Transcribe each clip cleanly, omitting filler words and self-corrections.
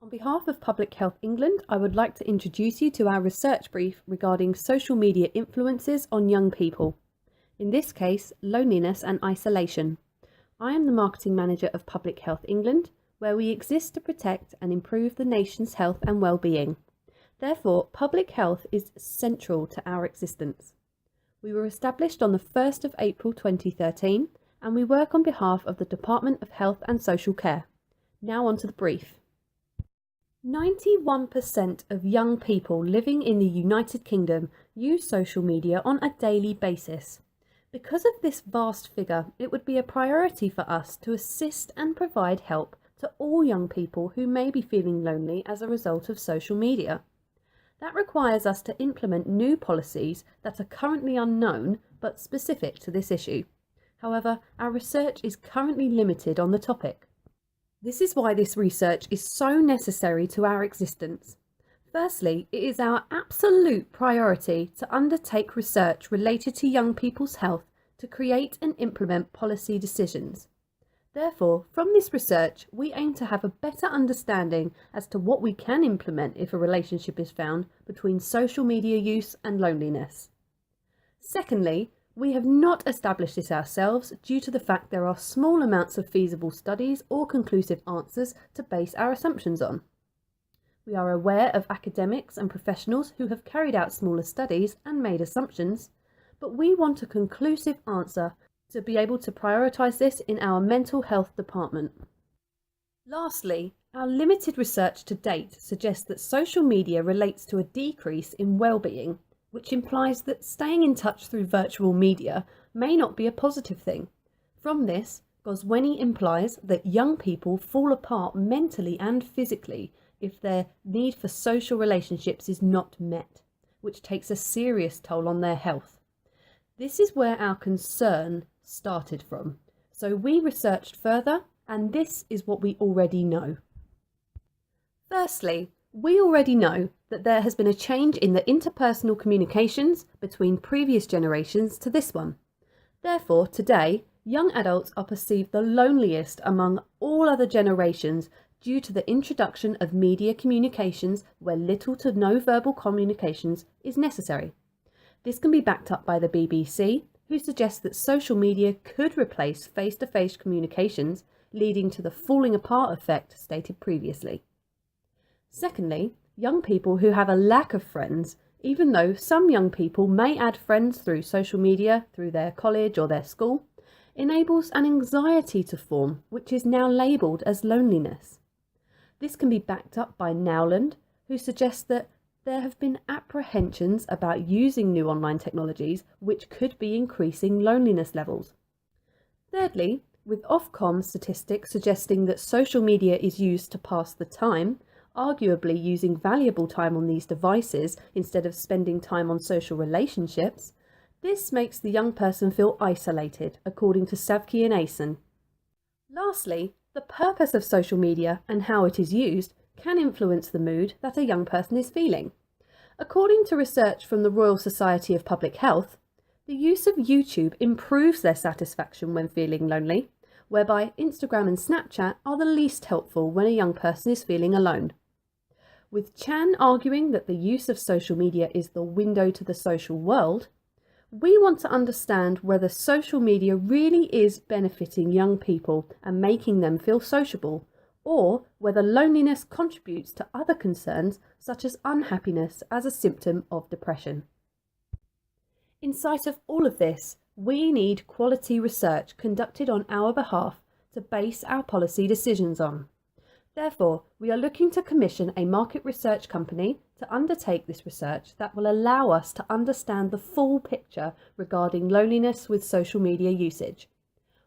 On behalf of Public Health England, I would like to introduce you to our research brief regarding social media influences on young people. In this case, loneliness and isolation. I am the Marketing Manager of Public Health England, where we exist to protect and improve the nation's health and well-being. Therefore, public health is central to our existence. We were established on the 1st of April 2013, and we work on behalf of the Department of Health and Social Care. Now on to the brief. 91% of young people living in the United Kingdom use social media on a daily basis. Because of this vast figure, it would be a priority for us to assist and provide help to all young people who may be feeling lonely as a result of social media. That requires us to implement new policies that are currently unknown but specific to this issue. However, our research is currently limited on the topic. This is why this research is so necessary to our existence. Firstly, it is our absolute priority to undertake research related to young people's health to create and implement policy decisions. Therefore, from this research, we aim to have a better understanding as to what we can implement if a relationship is found between social media use and loneliness. Secondly, we have not established this ourselves due to the fact there are small amounts of feasible studies or conclusive answers to base our assumptions on. We are aware of academics and professionals who have carried out smaller studies and made assumptions, but we want a conclusive answer to be able to prioritise this in our mental health department. Lastly, our limited research to date suggests that social media relates to a decrease in well-being, which implies that staying in touch through virtual media may not be a positive thing. From this, Goswami implies that young people fall apart mentally and physically if their need for social relationships is not met, which takes a serious toll on their health. This is where our concern started from. So we researched further, and this is what we already know. Firstly, we already know that there has been a change in the interpersonal communications between previous generations to this one. Therefore, today, young adults are perceived the loneliest among all other generations due to the introduction of media communications where little to no verbal communications is necessary. This can be backed up by the BBC, who suggests that social media could replace face-to-face communications, leading to the falling apart effect stated previously. Secondly, young people who have a lack of friends, even though some young people may add friends through social media, through their college or their school, enables an anxiety to form, which is now labelled as loneliness. This can be backed up by Nowland, who suggests that there have been apprehensions about using new online technologies which could be increasing loneliness levels. Thirdly, with Ofcom statistics suggesting that social media is used to pass the time, arguably using valuable time on these devices instead of spending time on social relationships, this makes the young person feel isolated, according to Savki and Asen. Lastly, the purpose of social media and how it is used can influence the mood that a young person is feeling. According to research from the Royal Society of Public Health, the use of YouTube improves their satisfaction when feeling lonely, whereby Instagram and Snapchat are the least helpful when a young person is feeling alone. With Chan arguing that the use of social media is the window to the social world, we want to understand whether social media really is benefiting young people and making them feel sociable, or whether loneliness contributes to other concerns such as unhappiness as a symptom of depression. In sight of all of this, we need quality research conducted on our behalf to base our policy decisions on. Therefore, we are looking to commission a market research company to undertake this research that will allow us to understand the full picture regarding loneliness with social media usage.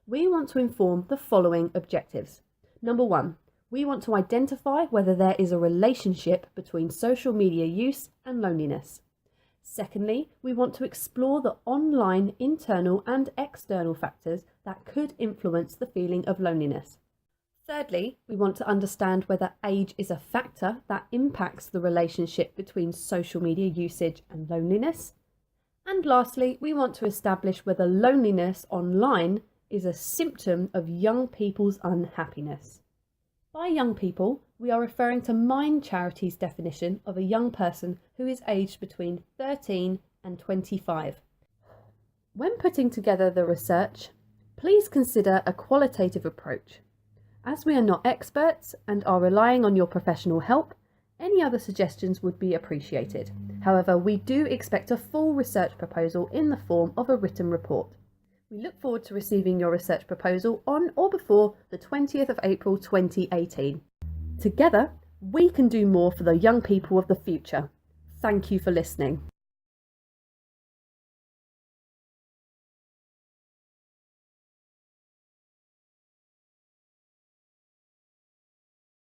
We want to inform the following objectives. Number 1, we want to identify whether there is a relationship between social media use and loneliness. Secondly, we want to explore the online, internal and external factors that could influence the feeling of loneliness. Thirdly, we want to understand whether age is a factor that impacts the relationship between social media usage and loneliness. And lastly, we want to establish whether loneliness online is a symptom of young people's unhappiness. By young people, we are referring to Mind Charity's definition of a young person who is aged between 13 and 25. When putting together the research, please consider a qualitative approach. As we are not experts and are relying on your professional help, any other suggestions would be appreciated. However, we do expect a full research proposal in the form of a written report. We look forward to receiving your research proposal on or before the 20th of April 2018. Together, we can do more for the young people of the future. Thank you for listening.